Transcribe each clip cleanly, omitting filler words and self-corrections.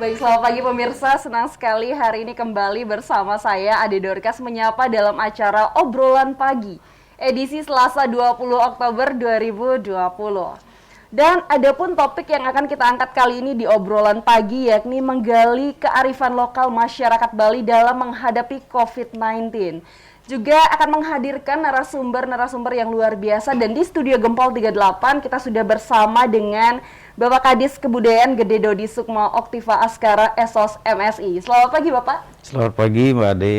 Baik, selamat pagi pemirsa. Senang sekali hari ini kembali bersama saya Ade Dorcas menyapa dalam acara Obrolan Pagi edisi Selasa 20 Oktober 2020. Dan ada pun topik yang akan kita angkat kali ini di Obrolan Pagi, yakni menggali kearifan lokal masyarakat Bali dalam menghadapi COVID-19. Juga akan menghadirkan narasumber-narasumber yang luar biasa, dan di studio Gempol 38 kita sudah bersama dengan Bapak Kadis Kebudayaan Gede Dodi Sukmo Oktiva Askara Esos MSI. Selamat pagi Bapak. Selamat pagi Mbak Ade.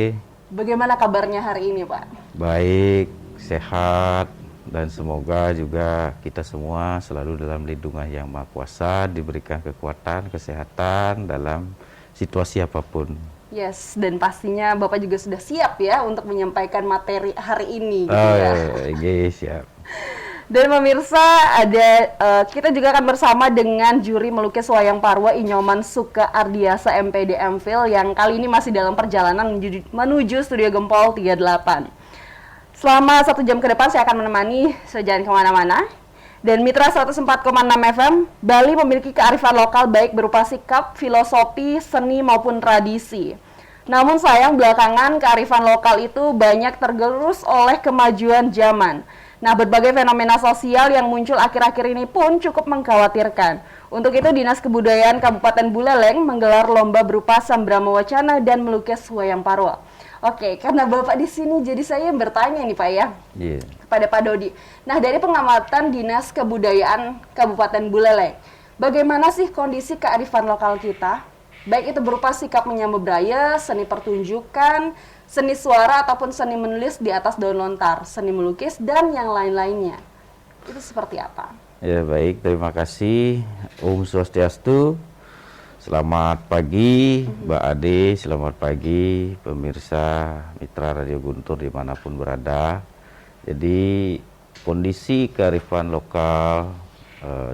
Bagaimana kabarnya hari ini Pak? Baik, sehat, dan semoga juga kita semua selalu dalam lindungan Yang Maha Kuasa, diberikan kekuatan, kesehatan dalam situasi apapun. Yes, dan pastinya Bapak juga sudah siap ya untuk menyampaikan materi hari ini. Gitu ya. Iya, siap. Dan pemirsa, kita juga akan bersama dengan juri melukis wayang Parwa Inyoman Suka Ardiasa MPD MPhil yang kali ini masih dalam perjalanan menuju studio Gempol 38. Selama 1 jam ke depan saya akan menemani, jangan kemana-mana. Dan Mitra 104,6 FM, Bali memiliki kearifan lokal baik berupa sikap, filosofi, seni maupun tradisi. Namun sayang belakangan kearifan lokal itu banyak tergerus oleh kemajuan zaman. Nah, berbagai fenomena sosial yang muncul akhir-akhir ini pun cukup mengkhawatirkan. Untuk itu, Dinas Kebudayaan Kabupaten Buleleng menggelar lomba berupa Sambrama Wacana dan melukis wayang Parwa. Oke, karena Bapak di sini, jadi saya bertanya nih Pak ya, kepada Pak Dodi. Nah, dari pengamatan Dinas Kebudayaan Kabupaten Buleleng, bagaimana sih kondisi kearifan lokal kita? Baik itu berupa sikap menyambut budaya, seni pertunjukan, seni suara, ataupun seni menulis di atas daun lontar, seni melukis, dan yang lain-lainnya. Itu seperti apa? Ya, baik, terima kasih. Om Swastiastu. Selamat pagi Mbak Ade, selamat pagi pemirsa Mitra Radio Guntur dimanapun berada. Jadi kondisi kearifan lokal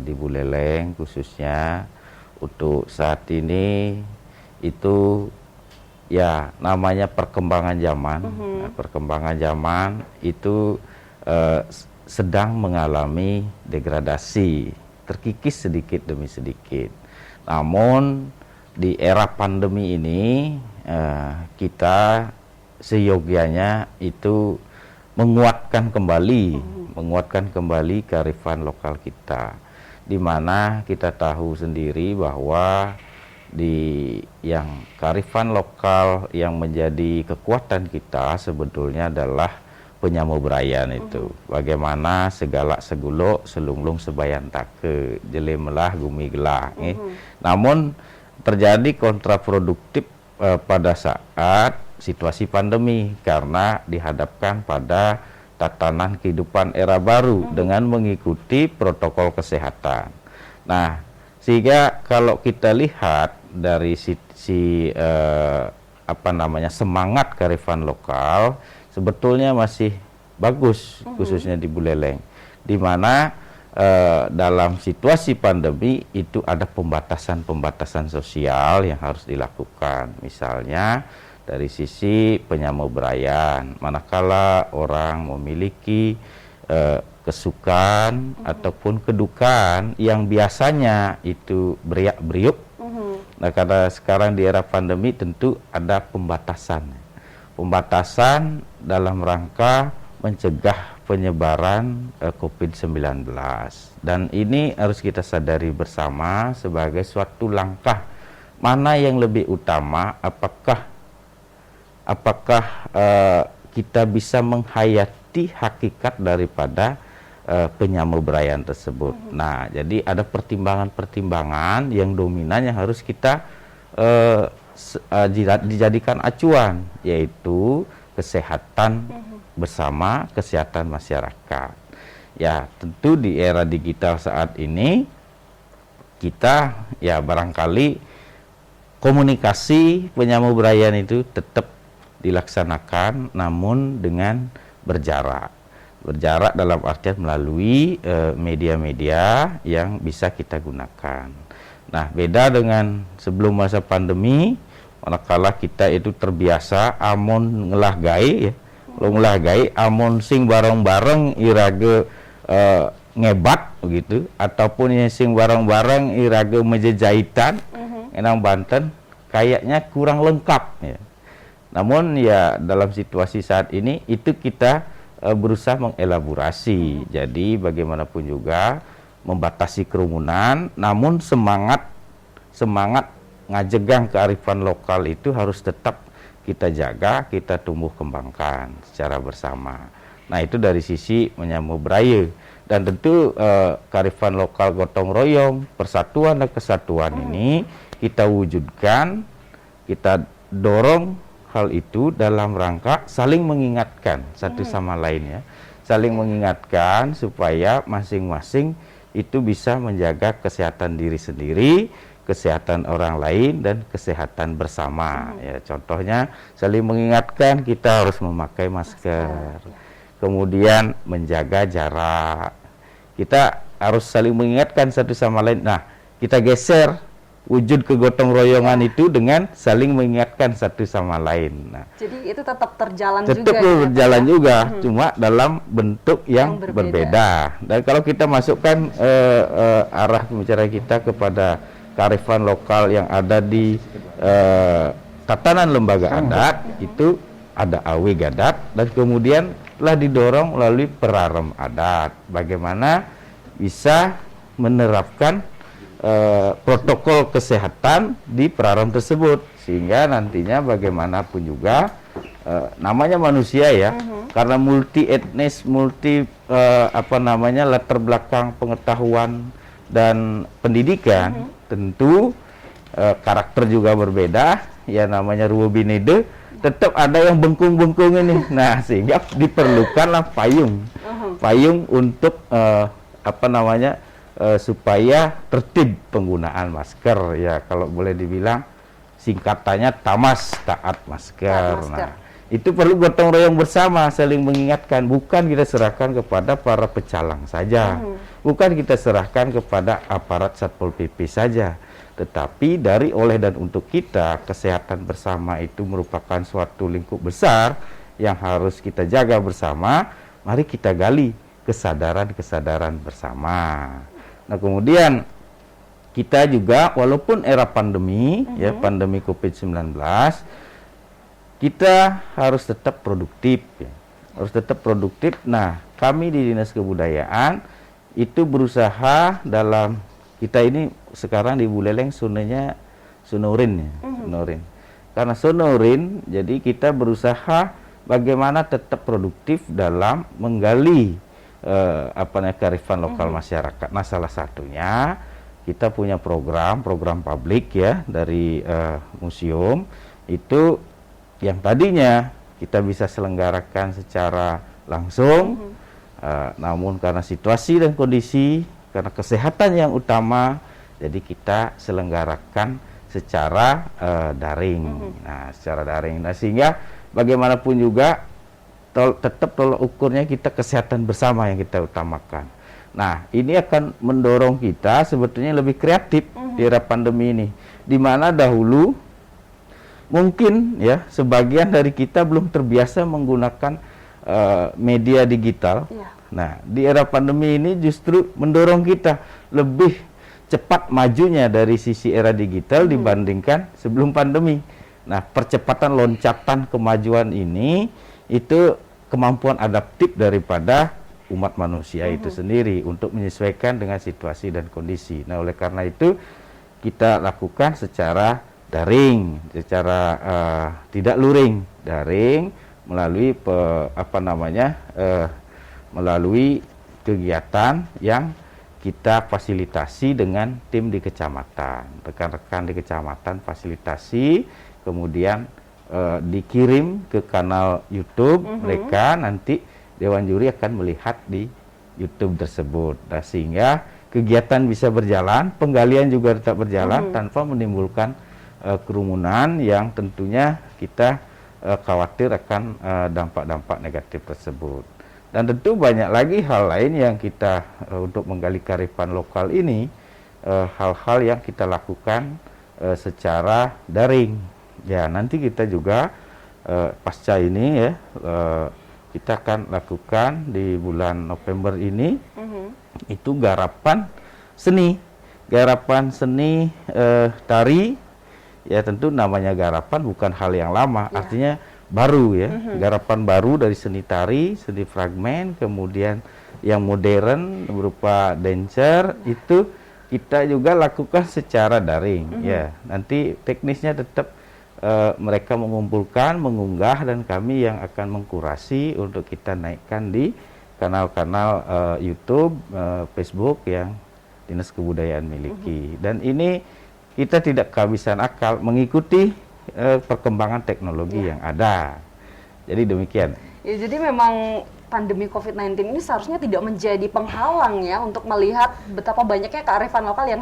di Buleleng khususnya untuk saat ini itu ya namanya perkembangan zaman. Nah, perkembangan zaman itu sedang mengalami degradasi, terkikis sedikit demi sedikit. Namun di era pandemi ini kita seyogianya itu menguatkan kembali kearifan lokal kita, di mana kita tahu sendiri bahwa yang kearifan lokal yang menjadi kekuatan kita sebetulnya adalah penyamubrayan itu. Bagaimana segala segulok selunglung sebayan take jelemelah gumi gelah. Namun terjadi kontraproduktif pada saat situasi pandemi karena dihadapkan pada tatanan kehidupan era baru dengan mengikuti protokol kesehatan. Nah, sehingga kalau kita lihat dari semangat kearifan lokal sebetulnya masih bagus, khususnya di Buleleng, di mana dalam situasi pandemi itu ada pembatasan-pembatasan sosial yang harus dilakukan. Misalnya dari sisi penyamubrayan, manakala orang memiliki kesukaan ataupun kedukaan yang biasanya itu beriak-beriuk. Nah, karena sekarang di era pandemi tentu ada pembatasan dalam rangka mencegah penyebaran COVID-19. Dan ini harus kita sadari bersama sebagai suatu langkah mana yang lebih utama, apakah kita bisa menghayati hakikat daripada penyamubrayan tersebut. Nah, jadi ada pertimbangan-pertimbangan yang dominan yang harus kita dijadikan acuan, yaitu kesehatan bersama kesehatan masyarakat. Ya, tentu di era digital saat ini kita ya barangkali komunikasi penyamubrayan itu tetap dilaksanakan, namun dengan berjarak dalam artian melalui media-media yang bisa kita gunakan. Nah, beda dengan sebelum masa pandemi, manakala kita itu terbiasa amon ngelah gai ya, lo ngelah gai amon sing bareng-bareng irage ngebat begitu, ataupun yang sing bareng-bareng irage meja jahitan, Enang Banten kayaknya kurang lengkap ya. Namun ya dalam situasi saat ini itu kita berusaha mengelaborasi. Jadi bagaimanapun juga membatasi kerumunan, namun semangat ngajegang kearifan lokal itu harus tetap kita jaga, kita tumbuh kembangkan secara bersama. Nah itu dari sisi menyambut budaya. Dan tentu kearifan lokal gotong royong, persatuan dan kesatuan ini kita wujudkan, kita dorong hal itu dalam rangka saling mengingatkan satu sama lain ya. Saling mengingatkan supaya masing-masing itu bisa menjaga kesehatan diri sendiri, kesehatan orang lain, dan kesehatan bersama. Ya, contohnya saling mengingatkan kita harus memakai masker, kemudian menjaga jarak. Kita harus saling mengingatkan satu sama lain. Nah, kita geser wujud kegotong royongan itu dengan saling mengingatkan satu sama lain. Nah, jadi itu tetap terjalan tetap juga. berjalan juga, cuma dalam bentuk yang berbeda. Dan kalau kita masukkan arah pembicaraan kita kepada kearifan lokal yang ada di tatanan lembaga adat, itu ada awi gadat, dan kemudian telah didorong melalui perarem adat. Bagaimana bisa menerapkan protokol kesehatan di perarem tersebut, sehingga nantinya bagaimanapun juga namanya manusia ya, karena multi etnis, multi latar belakang pengetahuan dan pendidikan, tentu karakter juga berbeda ya, namanya ruwe binede, tetap ada yang bengkung-bengkung ini. Nah, sehingga diperlukanlah payung untuk supaya tertib penggunaan masker ya, kalau boleh dibilang singkatannya TAMAS, taat masker. Nah, itu perlu gotong royong bersama, saling mengingatkan, bukan kita serahkan kepada para pecalang saja, bukan kita serahkan kepada aparat Satpol PP saja, tetapi dari, oleh, dan untuk kita. Kesehatan bersama itu merupakan suatu lingkup besar yang harus kita jaga bersama. Mari kita gali kesadaran bersama. Nah, kemudian kita juga, walaupun era pandemi ya, pandemi COVID-19, kita harus tetap produktif ya. Harus tetap produktif. Nah, kami di Dinas Kebudayaan itu berusaha dalam, kita ini sekarang di Buleleng sunenya Sonorin ya, Sonorin. Karena Sonorin, jadi kita berusaha bagaimana tetap produktif dalam menggali kearifan lokal masyarakat. Nah, salah satunya kita punya program publik ya dari museum itu, yang tadinya kita bisa selenggarakan secara langsung, namun karena situasi dan kondisi, karena kesehatan yang utama, jadi kita selenggarakan secara daring. Nah, secara daring. Nah, sehingga bagaimanapun juga tetap tolak ukurnya kita kesehatan bersama yang kita utamakan. Nah, ini akan mendorong kita sebetulnya lebih kreatif di era pandemi ini, di mana dahulu mungkin ya sebagian dari kita belum terbiasa menggunakan media digital. Nah, di era pandemi ini justru mendorong kita lebih cepat majunya dari sisi era digital dibandingkan sebelum pandemi. Nah, percepatan loncatan kemajuan ini itu kemampuan adaptif daripada umat manusia itu sendiri untuk menyesuaikan dengan situasi dan kondisi. Nah, oleh karena itu kita lakukan secara daring, secara tidak luring, daring melalui melalui kegiatan yang kita fasilitasi dengan tim di kecamatan, rekan-rekan di kecamatan fasilitasi, kemudian dikirim ke kanal YouTube mereka, nanti Dewan Juri akan melihat di YouTube tersebut. Nah, sehingga kegiatan bisa berjalan, penggalian juga tetap berjalan tanpa menimbulkan kerumunan yang tentunya kita khawatir akan dampak-dampak negatif tersebut. Dan tentu banyak lagi hal lain yang kita untuk menggali kearifan lokal ini, hal-hal yang kita lakukan secara daring. Ya, nanti kita juga pasca ini ya, kita akan lakukan di bulan November ini itu garapan seni garapan seni tari, ya tentu namanya garapan bukan hal yang lama, artinya baru ya, garapan baru dari seni tari, seni fragmen, kemudian yang modern berupa dancer itu kita juga lakukan secara daring ya. Nanti teknisnya tetap mereka mengumpulkan, mengunggah, dan kami yang akan mengkurasi untuk kita naikkan di kanal-kanal YouTube, Facebook yang Dinas Kebudayaan miliki. Dan ini kita tidak kehabisan akal mengikuti perkembangan teknologi yang ada. Jadi demikian. Ya, jadi memang pandemi COVID-19 ini seharusnya tidak menjadi penghalang ya untuk melihat betapa banyaknya kearifan lokal yang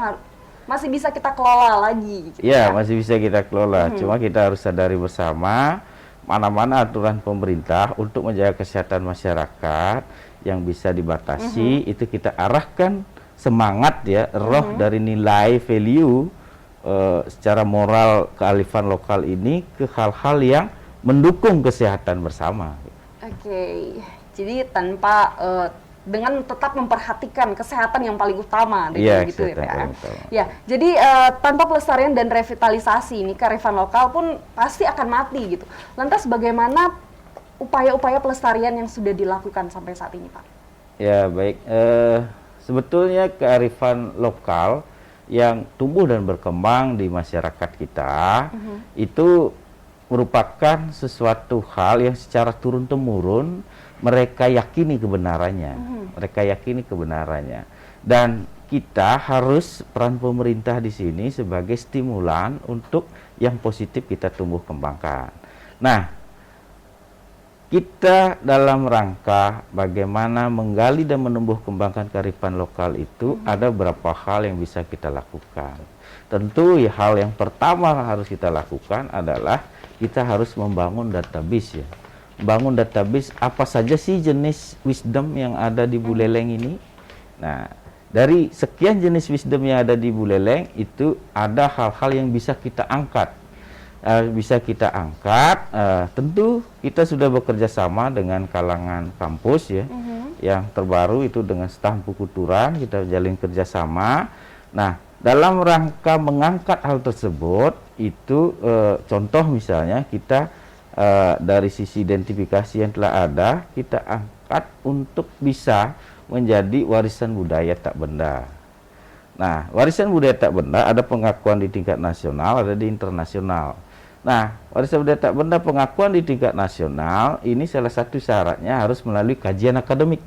masih bisa kita kelola lagi. Gitu ya, masih bisa kita kelola. Cuma kita harus sadari bersama mana-mana aturan pemerintah untuk menjaga kesehatan masyarakat yang bisa dibatasi, itu kita arahkan semangat ya, roh dari nilai value secara moral kearifan lokal ini ke hal-hal yang mendukung kesehatan bersama. Oke, jadi tanpa dengan tetap memperhatikan kesehatan yang paling utama, gitu ya Pak. Ya, jadi tanpa pelestarian dan revitalisasi ini kearifan lokal pun pasti akan mati gitu. Lantas bagaimana upaya-upaya pelestarian yang sudah dilakukan sampai saat ini, Pak? Ya baik, sebetulnya kearifan lokal yang tumbuh dan berkembang di masyarakat kita itu merupakan sesuatu hal yang secara turun-temurun mereka yakini kebenarannya, dan kita harus peran pemerintah di sini sebagai stimulan untuk yang positif kita tumbuh kembangkan. Nah, kita dalam rangka bagaimana menggali dan menumbuh kembangkan kearifan lokal itu ada beberapa hal yang bisa kita lakukan. Tentu ya, hal yang pertama harus kita lakukan adalah kita harus membangun database ya. Membangun database apa saja sih jenis wisdom yang ada di Buleleng ini. Nah, dari sekian jenis wisdom yang ada di Buleleng itu ada hal-hal yang bisa kita angkat. Tentu kita sudah bekerja sama dengan kalangan kampus ya, yang terbaru itu dengan staf Pukuturan kita jalin kerjasama. Nah, dalam rangka mengangkat hal tersebut itu contoh misalnya kita dari sisi identifikasi yang telah ada kita angkat untuk bisa menjadi warisan budaya tak benda. Nah, warisan budaya tak benda ada pengakuan di tingkat nasional, ada di internasional. Nah, warisan budaya tak benda pengakuan di tingkat nasional ini salah satu syaratnya harus melalui kajian akademik.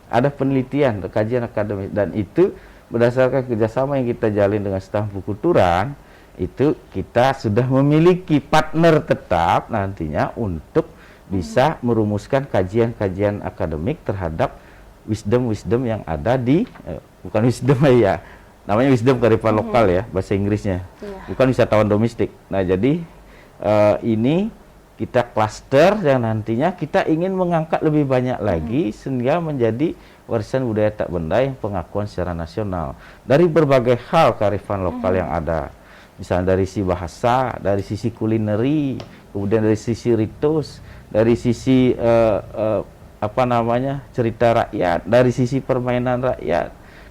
Ada penelitian, kajian akademik, dan itu berdasarkan kerjasama yang kita jalin dengan staf Pukuturan, itu kita sudah memiliki partner tetap nantinya untuk bisa merumuskan kajian-kajian akademik terhadap wisdom-wisdom yang ada di bukan wisdom ya, namanya wisdom kearifan lokal ya, bahasa Inggrisnya, bukan wisatawan domestik. Nah, jadi ini kita klaster yang nantinya kita ingin mengangkat lebih banyak lagi sehingga menjadi warisan budaya tak benda yang pengakuan secara nasional dari berbagai hal kearifan lokal yang ada, misalnya dari sisi bahasa, dari sisi kulineri, kemudian dari sisi ritus, dari sisi cerita rakyat, dari sisi permainan rakyat,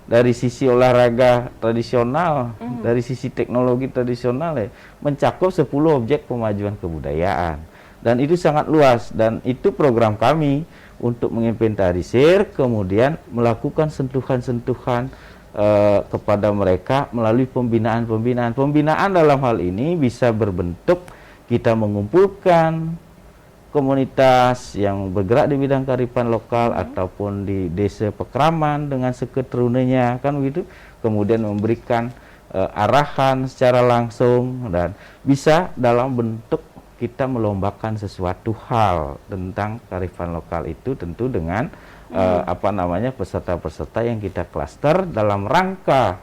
dari sisi olahraga tradisional, dari sisi teknologi tradisional ya, mencakup 10 objek pemajuan kebudayaan. Dan itu sangat luas, dan itu program kami untuk menginventarisir, kemudian melakukan sentuhan-sentuhan kepada mereka melalui pembinaan-pembinaan. Pembinaan dalam hal ini bisa berbentuk kita mengumpulkan komunitas yang bergerak di bidang kearifan lokal ataupun di desa Pekraman dengan seketurunannya, kan begitu, kemudian memberikan arahan secara langsung, dan bisa dalam bentuk kita melombakan sesuatu hal tentang kearifan lokal itu, tentu dengan peserta-peserta yang kita klaster dalam rangka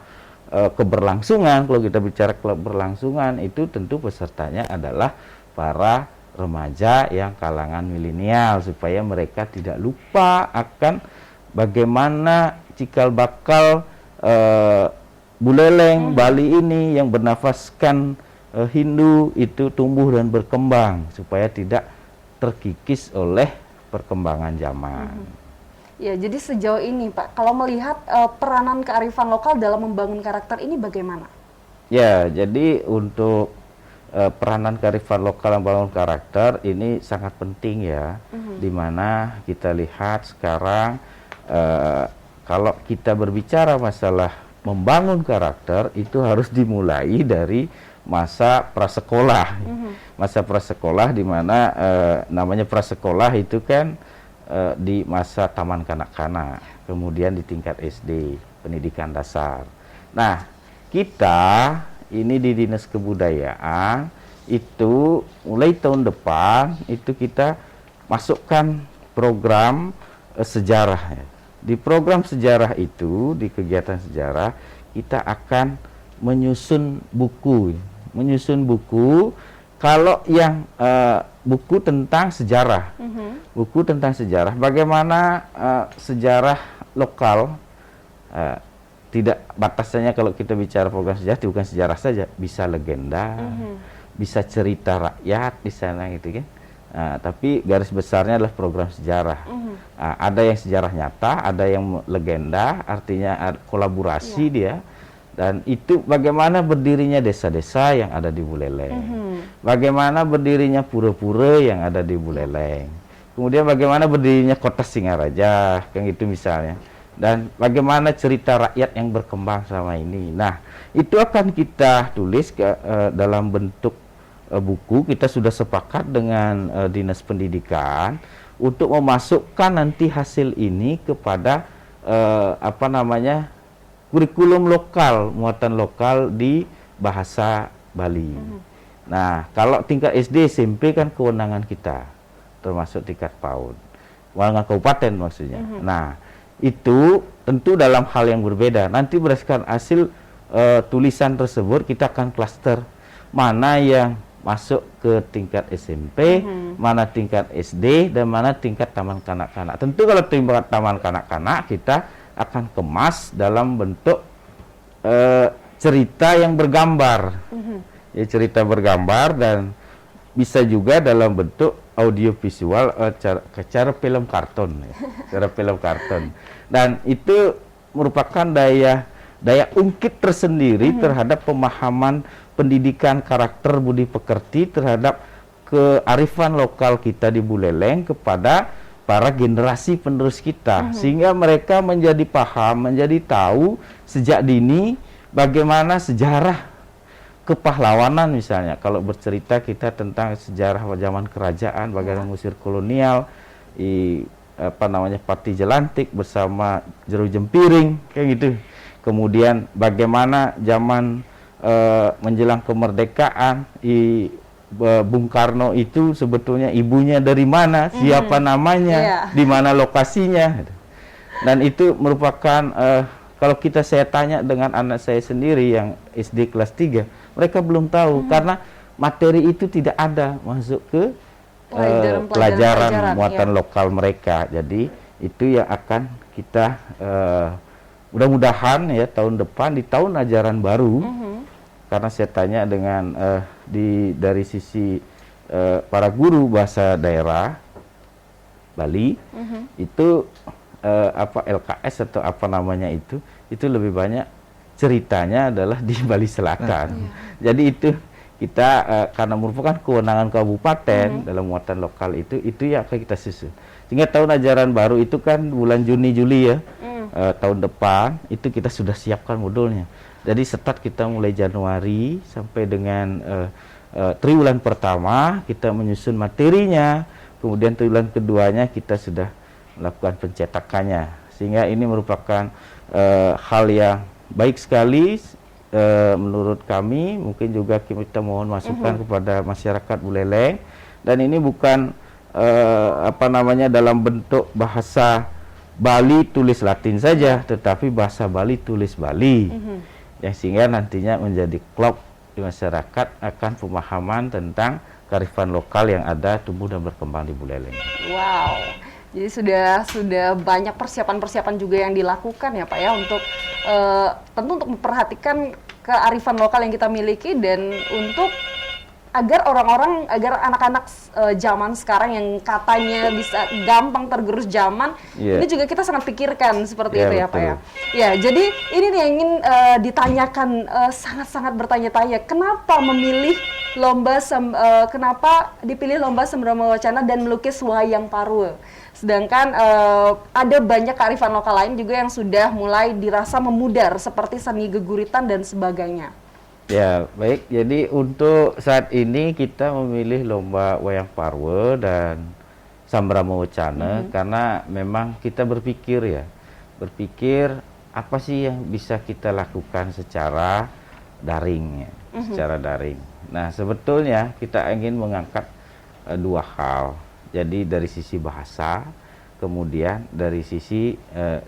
keberlangsungan. Kalau kita bicara keberlangsungan itu tentu pesertanya adalah para remaja yang kalangan milenial, supaya mereka tidak lupa akan bagaimana cikal bakal Buleleng Bali ini yang bernafaskan Hindu itu tumbuh dan berkembang supaya tidak terkikis oleh perkembangan zaman. Ya, jadi sejauh ini Pak, kalau melihat peranan kearifan lokal dalam membangun karakter ini bagaimana? Ya, jadi untuk peranan kearifan lokal membangun karakter ini sangat penting ya, di mana kita lihat sekarang kalau kita berbicara masalah membangun karakter itu harus dimulai dari masa prasekolah. Masa prasekolah di mana namanya prasekolah itu kan di masa taman kanak-kanak, kemudian di tingkat SD, pendidikan dasar. Nah, kita ini di Dinas Kebudayaan itu mulai tahun depan itu kita masukkan program sejarah. Di program sejarah itu, di kegiatan sejarah, kita akan menyusun buku. Kalau yang buku tentang sejarah, buku tentang sejarah, bagaimana sejarah lokal, tidak batasannya kalau kita bicara program sejarah, bukan sejarah saja, bisa legenda, bisa cerita rakyat di sana gitu kan. Tapi garis besarnya adalah program sejarah. Ada yang sejarah nyata, ada yang legenda, artinya kolaborasi dia. Dan itu bagaimana berdirinya desa-desa yang ada di Buleleng. Bagaimana berdirinya pura-pura yang ada di Buleleng. Kemudian bagaimana berdirinya kota Singaraja, kan gitu misalnya. Dan bagaimana cerita rakyat yang berkembang selama ini. Nah, itu akan kita tulis dalam bentuk buku. Kita sudah sepakat dengan Dinas Pendidikan untuk memasukkan nanti hasil ini kepada kurikulum lokal, muatan lokal di bahasa Bali. Nah, kalau tingkat SD, SMP kan kewenangan kita, termasuk tingkat PAUD, kewenangan kabupaten maksudnya. Nah, itu tentu dalam hal yang berbeda. Nanti berdasarkan hasil tulisan tersebut, kita akan klaster mana yang masuk ke tingkat SMP, mana tingkat SD, dan mana tingkat taman kanak-kanak. Tentu kalau tingkat taman kanak-kanak, kita akan kemas dalam bentuk cerita yang bergambar, ya, cerita bergambar, dan bisa juga dalam bentuk audio visual, cara film kartun, ya, cara film kartun. Dan itu merupakan daya ungkit tersendiri terhadap pemahaman pendidikan karakter budi pekerti terhadap kearifan lokal kita di Buleleng kepada para generasi penerus kita, sehingga mereka menjadi paham, menjadi tahu sejak dini bagaimana sejarah kepahlawanan. Misalnya kalau bercerita kita tentang sejarah zaman kerajaan, bagaimana Mesir kolonial, Pati Jelantik bersama Jeru Jempiring, kayak gitu. Kemudian bagaimana zaman menjelang kemerdekaan, Bung Karno itu sebetulnya ibunya dari mana, siapa namanya, di mana lokasinya. Dan itu merupakan kalau saya tanya dengan anak saya sendiri yang SD kelas 3, mereka belum tahu karena materi itu tidak ada masuk ke pelajaran muatan lokal mereka. Jadi itu yang akan kita mudah-mudahan ya tahun depan di tahun ajaran baru. Karena saya tanya dengan dari sisi para guru bahasa daerah Bali, itu LKS atau apa namanya itu lebih banyak ceritanya adalah di Bali Selatan. Jadi itu kita karena merupakan kewenangan kabupaten dalam muatan lokal itu yang akan kita susun. Sehingga tahun ajaran baru itu kan bulan Juni Juli ya, tahun depan itu kita sudah siapkan modulnya. Jadi start kita mulai Januari sampai dengan triwulan pertama kita menyusun materinya, kemudian triwulan keduanya kita sudah melakukan pencetakannya. Sehingga ini merupakan hal yang baik sekali menurut kami. Mungkin juga kita mohon masukan kepada masyarakat Buleleng. Dan ini bukan dalam bentuk bahasa Bali tulis Latin saja, tetapi bahasa Bali tulis Bali. Yang sehingga nantinya menjadi klop di masyarakat akan pemahaman tentang kearifan lokal yang ada tumbuh dan berkembang di Buleleng. Wow, jadi sudah banyak persiapan-persiapan juga yang dilakukan ya Pak ya untuk tentu untuk memperhatikan kearifan lokal yang kita miliki dan untuk agar agar anak-anak zaman sekarang yang katanya bisa gampang tergerus zaman, ini juga kita sangat pikirkan seperti itu ya Pak ya. Ya, jadi ini nih yang ingin ditanyakan, sangat-sangat bertanya-tanya, kenapa memilih kenapa dipilih lomba Sembrono Wacana dan melukis wayang Parwe? Sedangkan ada banyak kearifan lokal lain juga yang sudah mulai dirasa memudar seperti seni geguritan dan sebagainya. Ya, baik. Jadi untuk saat ini kita memilih lomba wayang Parwe dan Sembrono Wacana karena memang kita berpikir apa sih yang bisa kita lakukan secara daring ya, secara daring. Nah, sebetulnya kita ingin mengangkat dua hal. Jadi dari sisi bahasa, kemudian dari sisi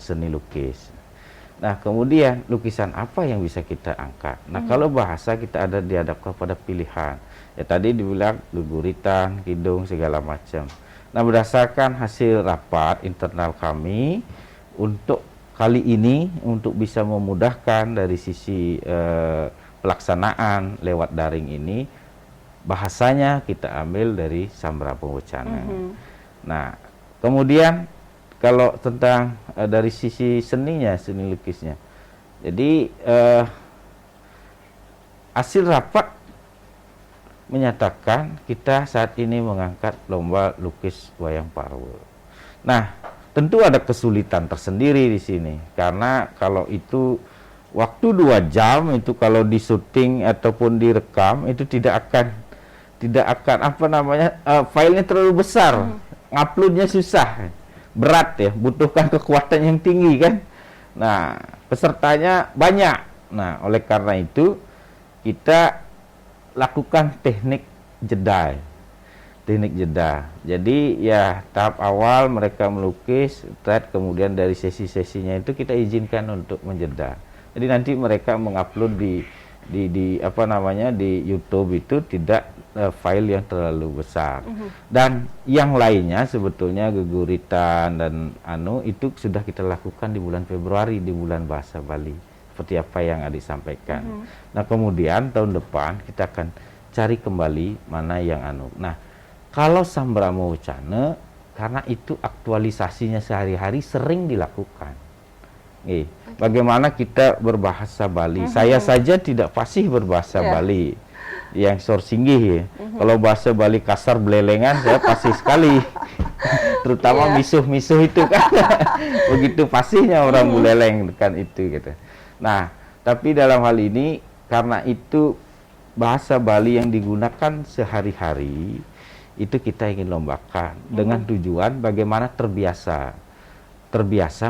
seni lukis. Nah, kemudian lukisan apa yang bisa kita angkat? Nah, kalau bahasa kita ada dihadapkan pada pilihan. Ya tadi dibilang geguritan, kidung, segala macam. Nah, berdasarkan hasil rapat internal kami, untuk kali ini, untuk bisa memudahkan dari sisi pelaksanaan lewat daring ini, bahasanya kita ambil dari Sembrono Wacana. Nah, kemudian kalau tentang dari sisi seninya, seni lukisnya. Jadi hasil rapat menyatakan kita saat ini mengangkat lomba lukis wayang Parwe. Nah, tentu ada kesulitan tersendiri di sini karena kalau itu waktu 2 jam itu kalau di syuting ataupun direkam itu tidak akan apa namanya filenya terlalu besar, nguploadnya susah. Berat ya, butuhkan kekuatan yang tinggi kan. Nah, pesertanya banyak. Nah, oleh karena itu kita lakukan teknik jeda. Teknik jeda. Jadi ya tahap awal mereka melukis, kemudian dari sesi-sesinya itu kita izinkan untuk menjeda. Jadi nanti mereka mengupload di apa namanya di YouTube itu tidak file yang terlalu besar. Dan yang lainnya sebetulnya geguritan dan itu sudah kita lakukan di bulan Februari, di bulan bahasa Bali, seperti apa yang Adik sampaikan. Nah, kemudian tahun depan kita akan cari kembali mana yang Nah, kalau Sembrono Wacana karena itu aktualisasinya sehari-hari sering dilakukan. Bagaimana kita berbahasa Bali? Saya saja tidak fasih berbahasa Bali. Yang sorsinggih ya. Kalau bahasa Bali kasar belelengan saya fasih sekali. Terutama misuh-misuh itu kan. Begitu fasihnya orang Buleleng kan itu gitu. Nah, tapi dalam hal ini karena itu bahasa Bali yang digunakan sehari-hari, itu kita ingin lombakan dengan tujuan bagaimana terbiasa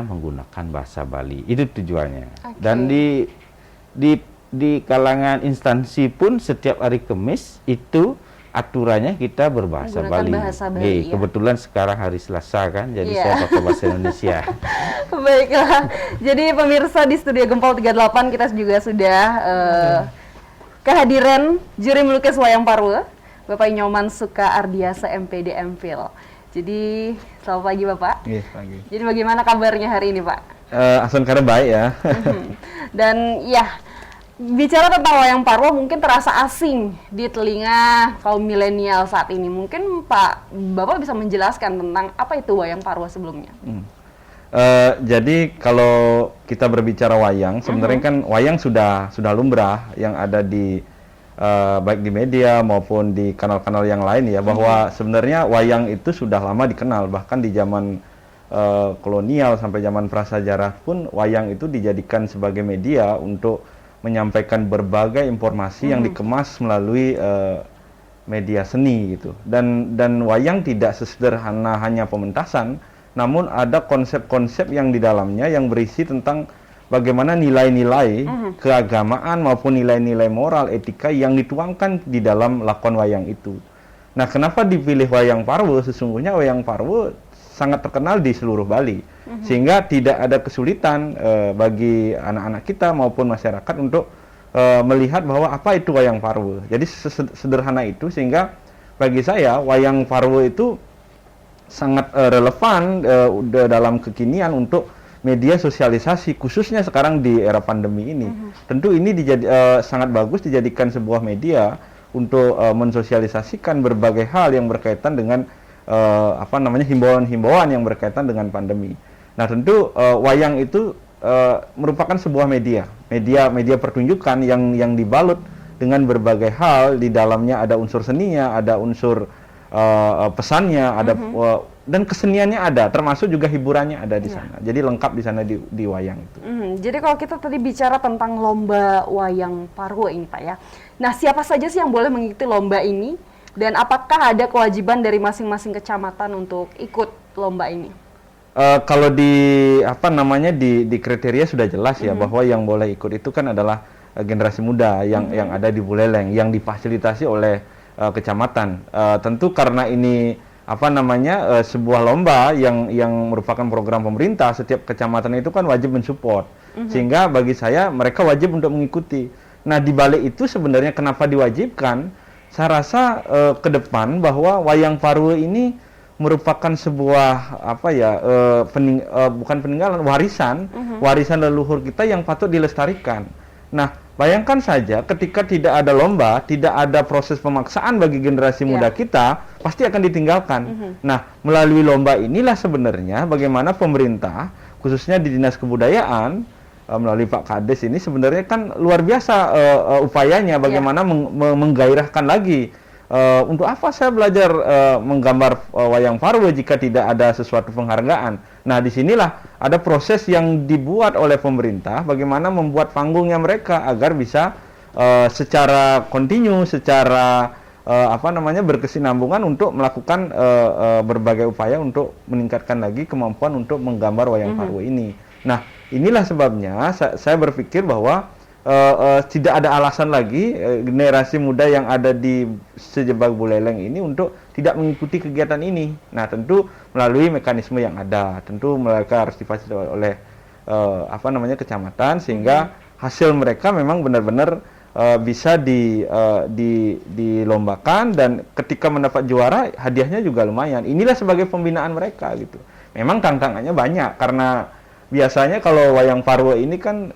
menggunakan bahasa Bali. Itu tujuannya. Dan di kalangan instansi pun setiap hari Kamis itu aturannya kita berbahasa Bali. Kebetulan sekarang hari Selasa kan, jadi saya pakai bahasa Indonesia. Baiklah. Jadi pemirsa di Studio Gempol 38 kita juga sudah kehadiran juri melukis wayang Parwe, Bapak Inyoman Suka Ardiasa MPD MPhil. Jadi selamat pagi Bapak. Iya, pagi. Jadi bagaimana kabarnya hari ini Pak? Asun karena baik ya. Dan ya, bicara tentang wayang Parwe mungkin terasa asing di telinga kaum milenial saat ini. Mungkin Bapak bisa menjelaskan tentang apa itu wayang Parwe sebelumnya? Jadi kalau kita berbicara wayang, sebenarnya kan wayang sudah lumrah yang ada di baik di media maupun di kanal-kanal yang lain ya, bahwa sebenarnya wayang itu sudah lama dikenal, bahkan di zaman kolonial sampai zaman prasejarah pun wayang itu dijadikan sebagai media untuk menyampaikan berbagai informasi yang dikemas melalui media seni gitu. Dan wayang tidak sesederhana hanya pementasan, namun ada konsep-konsep yang di dalamnya yang berisi tentang bagaimana nilai-nilai keagamaan maupun nilai-nilai moral, etika yang dituangkan di dalam lakon wayang itu. Nah, kenapa dipilih wayang Parwe? Sesungguhnya wayang Parwe sangat terkenal di seluruh Bali, sehingga tidak ada kesulitan bagi anak-anak kita maupun masyarakat untuk melihat bahwa apa itu wayang Parwe. Jadi sederhana itu, sehingga bagi saya wayang Parwe itu sangat relevan dalam kekinian untuk media sosialisasi, khususnya sekarang di era pandemi ini. Tentu ini sangat bagus dijadikan sebuah media untuk mensosialisasikan berbagai hal yang berkaitan dengan himbauan-himbauan yang berkaitan dengan pandemi. Nah, tentu wayang itu merupakan sebuah media pertunjukan yang dibalut dengan berbagai hal. Di dalamnya ada unsur seninya, ada unsur pesannya, ada dan keseniannya ada, termasuk juga hiburannya ada di sana. Jadi lengkap di sana di wayang itu. Jadi kalau kita tadi bicara tentang lomba wayang Parwo ini, Pak ya. Nah, siapa saja sih yang boleh mengikuti lomba ini? Dan apakah ada kewajiban dari masing-masing kecamatan untuk ikut lomba ini? Kalau di kriteria sudah jelas ya, bahwa yang boleh ikut itu kan adalah generasi muda yang ada di Buleleng, yang difasilitasi oleh kecamatan. Tentu karena ini sebuah lomba yang merupakan program pemerintah, setiap kecamatan itu kan wajib mensupport. Sehingga bagi saya mereka wajib untuk mengikuti. Nah, di balik itu sebenarnya kenapa diwajibkan? Saya rasa ke depan bahwa wayang Parwo ini merupakan sebuah bukan peninggalan, warisan leluhur kita yang patut dilestarikan. Nah, bayangkan saja ketika tidak ada lomba, tidak ada proses pemaksaan bagi generasi muda kita, pasti akan ditinggalkan. Nah, melalui lomba inilah sebenarnya bagaimana pemerintah, khususnya di Dinas Kebudayaan, melalui Pak Kades ini sebenarnya kan luar biasa upayanya bagaimana menggairahkan lagi. Untuk apa saya belajar menggambar wayang Parwo jika tidak ada sesuatu penghargaan? Nah, disinilah ada proses yang dibuat oleh pemerintah, bagaimana membuat panggungnya mereka agar bisa secara kontinu, secara berkesinambungan untuk melakukan berbagai upaya untuk meningkatkan lagi kemampuan untuk menggambar wayang Parwo ini. Nah, inilah sebabnya saya berpikir bahwa tidak ada alasan lagi generasi muda yang ada di Sejebak Buleleng ini untuk tidak mengikuti kegiatan ini. Nah, tentu melalui mekanisme yang ada, tentu mereka harus difasilitasi oleh kecamatan, sehingga hasil mereka memang benar-benar bisa dilombakan, dan ketika mendapat juara hadiahnya juga lumayan. Inilah sebagai pembinaan mereka gitu. Memang tantangannya banyak karena biasanya kalau wayang Parwo ini kan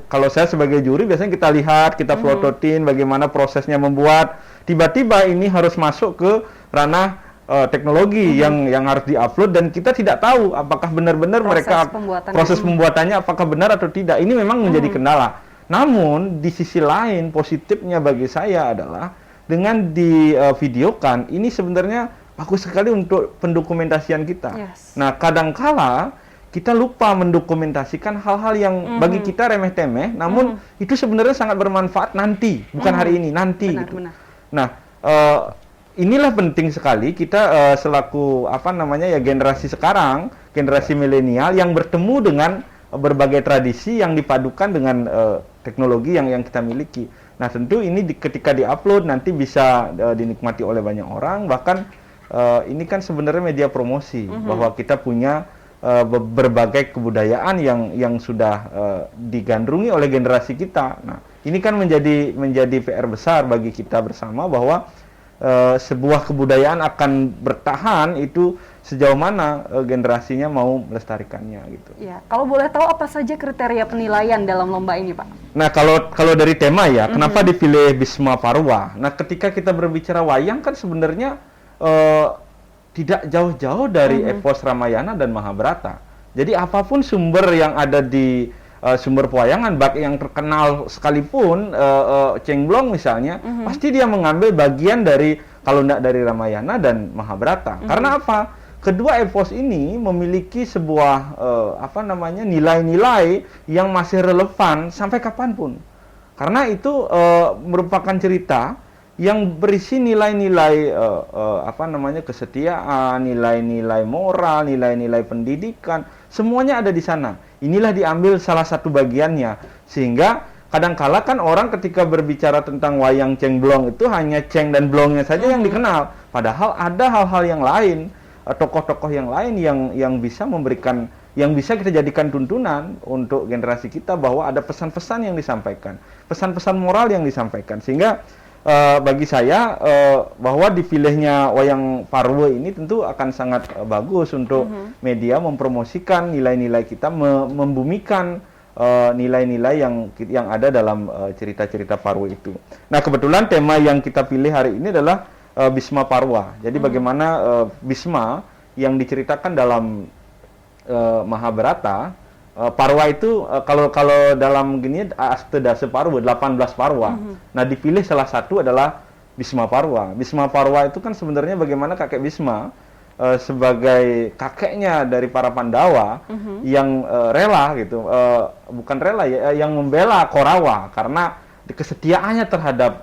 kalau saya sebagai juri biasanya kita lihat, kita plototin bagaimana prosesnya membuat. Tiba-tiba ini harus masuk ke ranah teknologi yang harus diupload, dan kita tidak tahu apakah benar-benar proses pembuatannya apakah benar atau tidak. Ini memang menjadi kendala. Namun di sisi lain positifnya bagi saya adalah dengan divideokan ini sebenarnya bagus sekali untuk pendokumentasian kita. Nah, kadangkala kita lupa mendokumentasikan hal-hal yang bagi kita remeh-temeh, namun itu sebenarnya sangat bermanfaat nanti, bukan hari ini, nanti. Benar. Nah, inilah penting sekali kita selaku generasi sekarang, generasi milenial yang bertemu dengan berbagai tradisi yang dipadukan dengan teknologi yang kita miliki. Nah, tentu ini ketika diupload nanti bisa dinikmati oleh banyak orang, bahkan ini kan sebenarnya media promosi bahwa kita punya berbagai kebudayaan yang sudah digandrungi oleh generasi kita. Nah, ini kan menjadi PR besar bagi kita bersama bahwa sebuah kebudayaan akan bertahan itu sejauh mana generasinya mau melestarikannya gitu. Ya, kalau boleh tahu apa saja kriteria penilaian dalam lomba ini, Pak? Nah, kalau dari tema ya, kenapa dipilih Bisma Parwa? Nah, ketika kita berbicara wayang kan sebenarnya tidak jauh-jauh dari epos Ramayana dan Mahabharata. Jadi apapun sumber yang ada di sumber pewayangan, baik yang terkenal sekalipun, Cengblong misalnya, pasti dia mengambil bagian dari, kalau tidak dari Ramayana dan Mahabharata. Karena apa? Kedua epos ini memiliki sebuah nilai-nilai yang masih relevan sampai kapanpun. Karena itu merupakan cerita yang berisi nilai-nilai kesetiaan, nilai-nilai moral, nilai-nilai pendidikan, semuanya ada di sana. Inilah diambil salah satu bagiannya, sehingga kadangkala kan orang ketika berbicara tentang wayang Cengblong itu hanya Ceng dan Blongnya saja yang dikenal, padahal ada hal-hal yang lain, tokoh-tokoh yang lain yang bisa memberikan, yang bisa kita jadikan tuntunan untuk generasi kita, bahwa ada pesan-pesan yang disampaikan, pesan-pesan moral yang disampaikan, sehingga bagi saya bahwa dipilihnya wayang Parwo ini tentu akan sangat bagus untuk media mempromosikan nilai-nilai kita, membumikan nilai-nilai yang ada dalam cerita-cerita Parwa itu. Nah, kebetulan tema yang kita pilih hari ini adalah Bhisma Parwa. Jadi bagaimana Bhisma yang diceritakan dalam Mahabharata, Parwa itu kalau dalam gini Astadasa Parwa, 18 Parwa. Nah, dipilih salah satu adalah Bhisma Parwa. Bhisma Parwa itu kan sebenarnya bagaimana kakek Bhisma sebagai kakeknya dari para Pandawa yang rela gitu, bukan rela ya, yang membela Korawa karena kesetiaannya terhadap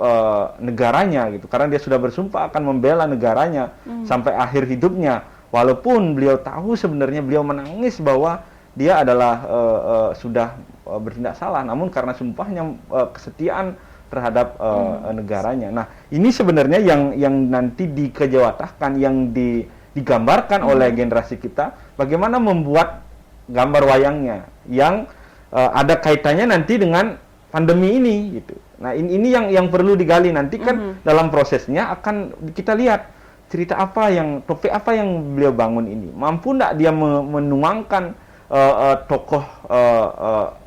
negaranya gitu, karena dia sudah bersumpah akan membela negaranya sampai akhir hidupnya, walaupun beliau tahu sebenarnya beliau menangis bahwa dia adalah sudah bertindak salah, namun karena sumpahnya kesetiaan terhadap negaranya. Nah, ini sebenarnya yang nanti dikejawatahkan, yang digambarkan oleh generasi kita, bagaimana membuat gambar wayangnya yang ada kaitannya nanti dengan pandemi ini gitu. Nah, ini yang perlu digali nanti kan dalam prosesnya akan kita lihat cerita apa topik apa yang beliau bangun ini. Mampu enggak dia menuangkan tokoh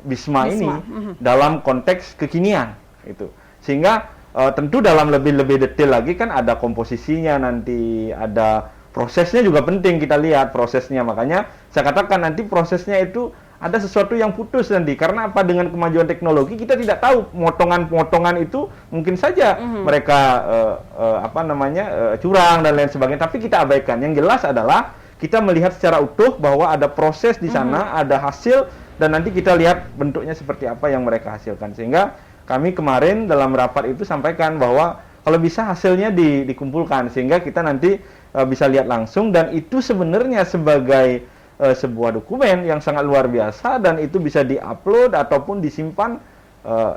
Bhisma ini dalam konteks kekinian itu. Sehingga tentu dalam lebih detail lagi kan ada komposisinya nanti, ada prosesnya juga penting kita lihat prosesnya. Makanya saya katakan nanti prosesnya itu ada sesuatu yang putus nanti. Karena apa? Dengan kemajuan teknologi kita tidak tahu potongan-potongan itu mungkin saja mereka curang dan lain sebagainya. Tapi kita abaikan. Yang jelas adalah kita melihat secara utuh bahwa ada proses di sana, ada hasil, dan nanti kita lihat bentuknya seperti apa yang mereka hasilkan. Sehingga kami kemarin dalam rapat itu sampaikan bahwa kalau bisa hasilnya dikumpulkan sehingga kita nanti bisa lihat langsung, dan itu sebenarnya sebagai sebuah dokumen yang sangat luar biasa, dan itu bisa diupload ataupun disimpan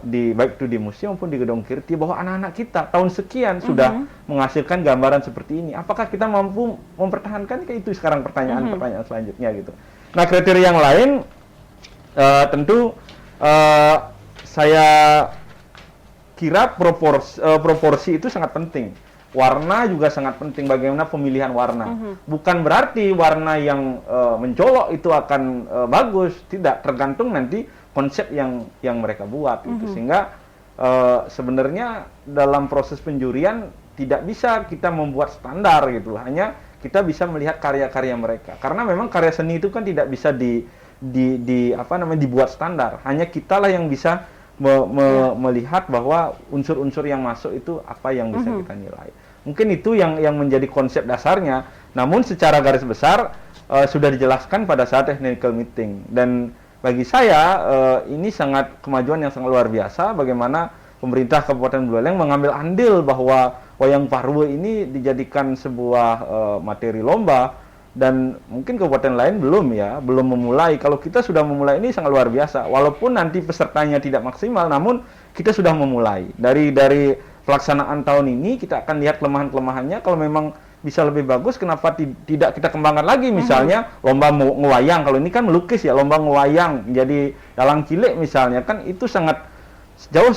baik itu di museum maupun di Gedung Kirti, bahwa anak-anak kita tahun sekian sudah menghasilkan gambaran seperti ini. Apakah kita mampu mempertahankan? Itu sekarang pertanyaan selanjutnya gitu. Nah, kriteria yang lain tentu saya kira proporsi itu sangat penting. Warna juga sangat penting, bagaimana pemilihan warna. Bukan berarti warna yang mencolok itu akan bagus, tidak, tergantung nanti konsep yang mereka buat itu. Sehingga sebenarnya dalam proses penjurian tidak bisa kita membuat standar gitu, hanya kita bisa melihat karya-karya mereka. Karena memang karya seni itu kan tidak bisa dibuat standar. Hanya kitalah yang bisa melihat bahwa unsur-unsur yang masuk itu apa yang bisa kita nilai. Mungkin itu yang menjadi konsep dasarnya. Namun secara garis besar sudah dijelaskan pada saat technical meeting. Dan bagi saya ini kemajuan yang sangat luar biasa. Bagaimana pemerintah Kabupaten Buleleng mengambil andil bahwa wayang Parwa ini dijadikan sebuah materi lomba. Dan mungkin kabupaten lain belum memulai. Kalau kita sudah memulai, ini sangat luar biasa. Walaupun nanti pesertanya tidak maksimal, namun kita sudah memulai. Dari pelaksanaan tahun ini kita akan lihat kelemahan-kelemahannya. Kalau memang bisa lebih bagus, kenapa tidak kita kembangkan lagi? Misalnya lomba ngewayang. Kalau ini kan melukis ya, lomba ngewayang jadi dalang cilik misalnya, kan itu sangat jauh,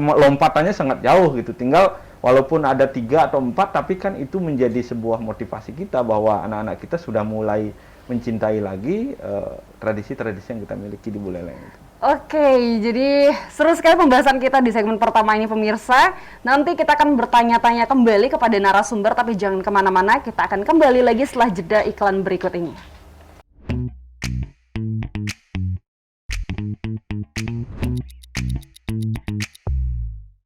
lompatannya sangat jauh gitu. Tinggal walaupun ada 3 atau 4, tapi kan itu menjadi sebuah motivasi kita bahwa anak-anak kita sudah mulai mencintai lagi tradisi-tradisi yang kita miliki di Buleleng. Oke, jadi seru sekali pembahasan kita di segmen pertama ini pemirsa. Nanti kita akan bertanya-tanya kembali kepada narasumber, tapi jangan kemana-mana, kita akan kembali lagi setelah jeda iklan berikut ini.